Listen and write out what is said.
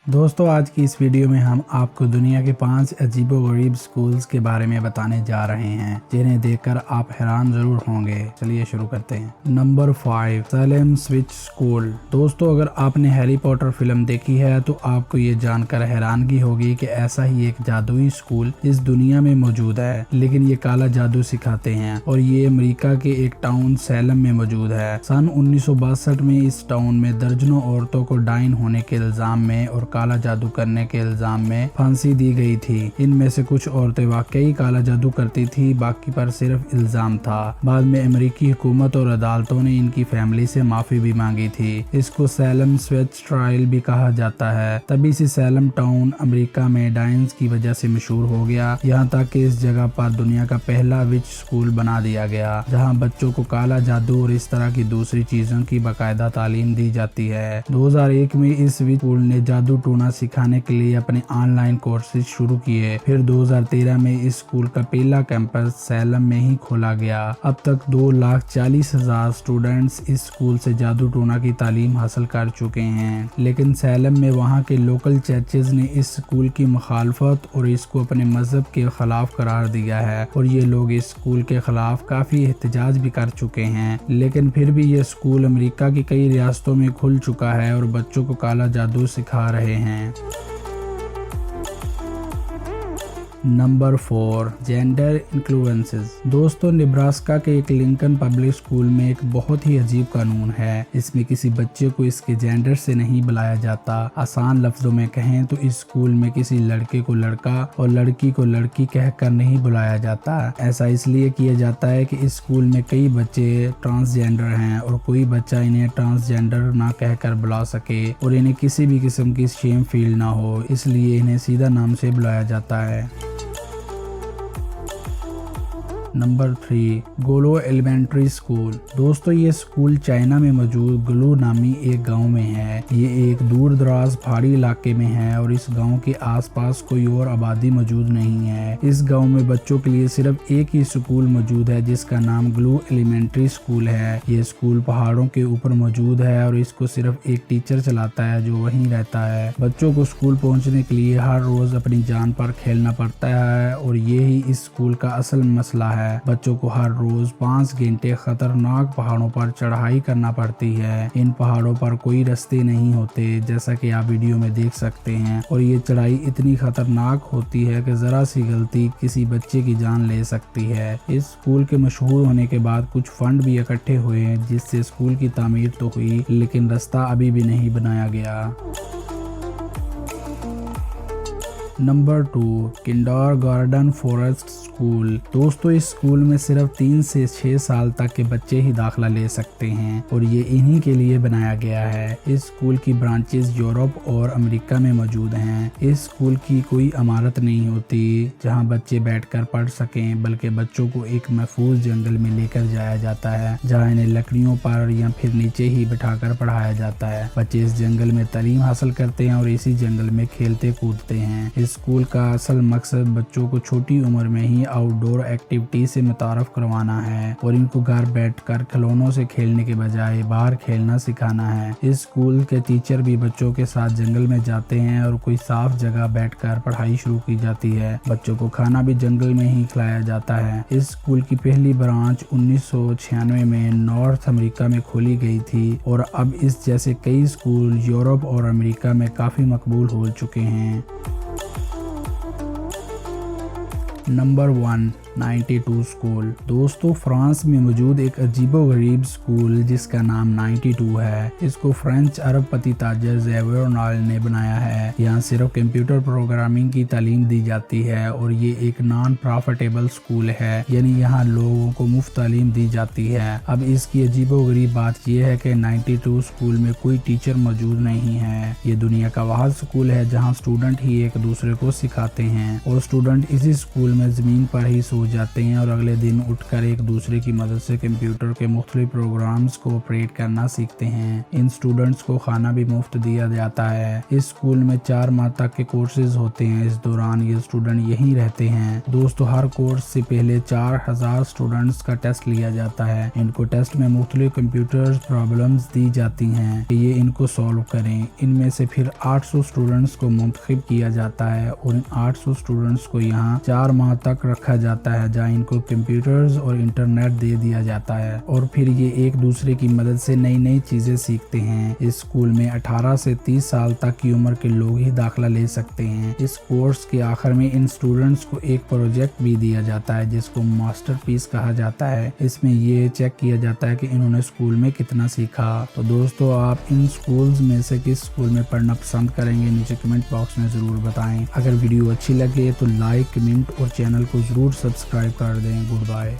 दोस्तों आज की इस वीडियो में हम आपको दुनिया के 5 अजीबोगरीब स्कूल्स के बारे में बताने जा रहे हैं जिन्हें देखकर आप हैरान जरूर होंगे। चलिए शुरू करते हैं। Number 5 Salem switch school. दोस्तों अगर आपने हैरी पॉटर फिल्म देखी है तो आपको ये जानकर हैरानगी होगी कि ऐसा ही एक जादुई स्कूल इस दुनिया में मौजूद है, लेकिन ये काला जादू सिखाते हैं और ये अमेरिका के एक टाउन सैलम में मौजूद है। सन 1962 में इस टाउन में दर्जनों औरतों को डाइन होने के इल्जाम में और काला जादू करने के इल्जाम में फांसी दी गई थी। इनमें से कुछ औरतें वाकई काला जादू करती थी, बाकी पर सिर्फ इल्जाम था। बाद में अमेरिकी हुकूमत और अदालतों ने इनकी फैमिली से माफी भी मांगी थी। इसको सैलम स्विच ट्रायल भी कहा जाता है। तभी से सैलम टाउन अमेरिका में डाइन्स की वजह से मशहूर हो गया, यहाँ तक कि इस जगह पर दुनिया का पहला विच स्कूल बना दिया गया जहाँ बच्चों को काला जादू और इस तरह की दूसरी चीजों की बाकायदा तालीम दी जाती है। 2001 में इस विच स्कूल ने जादू टोना सिखाने के लिए अपने ऑनलाइन कोर्सेज शुरू किए। फिर 2013 में इस स्कूल का पहला कैंपस सैलम में ही खोला गया। अब तक 2,40,000 स्टूडेंट्स इस स्कूल से जादू टोना की तालीम हासिल कर चुके हैं, लेकिन सैलम में वहाँ के लोकल चर्चेज ने इस स्कूल की मुखालफत और इसको अपने मजहब के खिलाफ करार दिया है और ये लोग इस स्कूल के खिलाफ काफी एहतजाज भी कर चुके हैं। लेकिन फिर भी ये स्कूल अमेरिका की कई रियासतों में खुल चुका है और बच्चों को काला जादू सिखा रहे हैं। Number 4 gender influences. दोस्तों नेब्रास्का के एक लिंकन पब्लिक स्कूल में एक बहुत ही अजीब कानून है। इसमें किसी बच्चे को इसके जेंडर से नहीं बुलाया जाता। आसान लफ्जों में कहें तो इस स्कूल में किसी लड़के को लड़का और लड़की को लड़की कहकर नहीं बुलाया जाता। ऐसा इसलिए किया जाता है कि इस स्कूल में कई बच्चे ट्रांसजेंडर हैं और कोई बच्चा इन्हें ट्रांसजेंडर ना कहकर बुला सके और इन्हें किसी भी किस्म की शेम फील ना हो, इसलिए इन्हें सीधा नाम से बुलाया जाता है। नंबर 3 गोलो एलिमेंट्री स्कूल। दोस्तों ये स्कूल चाइना में मौजूद ग्लू नामी एक गांव में है। ये एक दूर दराज पहाड़ी इलाके में है और इस गांव के आसपास कोई और आबादी मौजूद नहीं है। इस गांव में बच्चों के लिए सिर्फ एक ही स्कूल मौजूद है जिसका नाम ग्लू एलिमेंट्री स्कूल है। ये स्कूल पहाड़ों के ऊपर मौजूद है और इसको सिर्फ एक टीचर चलाता है जो वहीं रहता है। बच्चों को स्कूल पहुँचने के लिए हर रोज अपनी जान पर खेलना पड़ता है और ये ही इस स्कूल का असल मसला है। बच्चों को हर रोज 5 घंटे खतरनाक पहाड़ों पर चढ़ाई करना पड़ती है। इन पहाड़ों पर कोई रास्ते नहीं होते जैसा कि आप वीडियो में देख सकते हैं और ये चढ़ाई इतनी खतरनाक होती है कि जरा सी गलती किसी बच्चे की जान ले सकती है। इस स्कूल के मशहूर होने के बाद कुछ फंड भी इकट्ठे हुए हैं जिससे स्कूल की तामीर तो हुई, लेकिन रास्ता अभी भी नहीं बनाया गया। Number 2 kindergarten forest school. दोस्तों इस स्कूल में सिर्फ 3 से 6 साल तक के बच्चे ही दाखिला ले सकते हैं और ये इन्हीं के लिए बनाया गया है। इस स्कूल की ब्रांचेस यूरोप और अमेरिका में मौजूद हैं। इस स्कूल की कोई इमारत नहीं होती जहां बच्चे बैठकर पढ़ सकें, बल्कि बच्चों को एक महफूज जंगल में लेकर जाया जाता है जहां इन्हें लकड़ियों पर या फिर नीचे ही बिठाकर पढ़ाया जाता है। बच्चे इस जंगल में तालीम हासिल करते हैं और इसी जंगल में खेलते कूदते हैं। इस स्कूल का असल मकसद बच्चों को छोटी उम्र में ही आउटडोर एक्टिविटी से मुतारफ करवाना है और इनको घर बैठकर खिलौनों से खेलने के बजाय बाहर खेलना सिखाना है। इस स्कूल के टीचर भी बच्चों के साथ जंगल में जाते हैं और कोई साफ जगह बैठकर पढ़ाई शुरू की जाती है। बच्चों को खाना भी जंगल में ही खिलाया जाता है। इस स्कूल की पहली ब्रांच 1996 में नॉर्थ अमेरिका में खोली गई थी और अब इस जैसे कई स्कूल यूरोप और अमेरिका में काफी मकबूल हो चुके हैं। Number 1 92 school. दोस्तों फ्रांस में मौजूद एक अजीबोगरीब स्कूल जिसका नाम 92 है। इसको फ्रेंच अरबपति ताजर ज़ेवियर नॉल ने बनाया है। यहाँ सिर्फ कंप्यूटर प्रोग्रामिंग की तालीम दी जाती है और ये एक नॉन प्रॉफिटेबल स्कूल है, यानी यहाँ लोगों को मुफ्त तालीम दी जाती है। अब इसकी अजीबोगरीब बात यह है कि 92 स्कूल में कोई टीचर मौजूद नहीं है। ये दुनिया का वाहिद स्कूल है जहाँ स्टूडेंट ही एक दूसरे को सिखाते हैं और स्टूडेंट इसी स्कूल में ज़मीन पर ही सो जाते हैं और अगले दिन उठकर एक दूसरे की मदद से कंप्यूटर के मुख्तलिफ प्रोग्राम्स को ऑपरेट करना सीखते हैं। इन स्टूडेंट्स को खाना भी मुफ्त दिया जाता है। इस स्कूल में 4 माह तक के कोर्सेज होते हैं। इस दौरान ये स्टूडेंट यहीं रहते हैं। दोस्तों, हर कोर्स से पहले 4000 स्टूडेंट्स का टेस्ट लिया जाता है। इनको टेस्ट में मुख्तलिफ कंप्यूटर प्रॉब्लम्स दी जाती हैं कि ये इनको सॉल्व करें। इनमें से फिर 800 स्टूडेंट्स को मुंतखब किया जाता है और इन 800 स्टूडेंट्स को यहाँ 4 माह तक रखा जाता है, जहाँ इनको कंप्यूटर्स और इंटरनेट दे दिया जाता है और फिर ये एक दूसरे की मदद से नई नई चीजें सीखते हैं। इस स्कूल में 18 से 30 साल तक की उम्र के लोग ही दाखिला ले सकते हैं। इस कोर्स के आखिर में इन स्टूडेंट्स को एक प्रोजेक्ट भी दिया जाता है जिसको मास्टरपीस कहा जाता है। इसमें ये चेक किया जाता है कि इन्होंने स्कूल में कितना सीखा। तो दोस्तों, आप इन स्कूल्स में से किस स्कूल में पढ़ना पसंद करेंगे, नीचे कमेंट बॉक्स में जरूर बताएं। अगर वीडियो अच्छी लगे तो लाइक, कमेंट और चैनल को जरूर सब्सक्राइब कर दें। Good bye.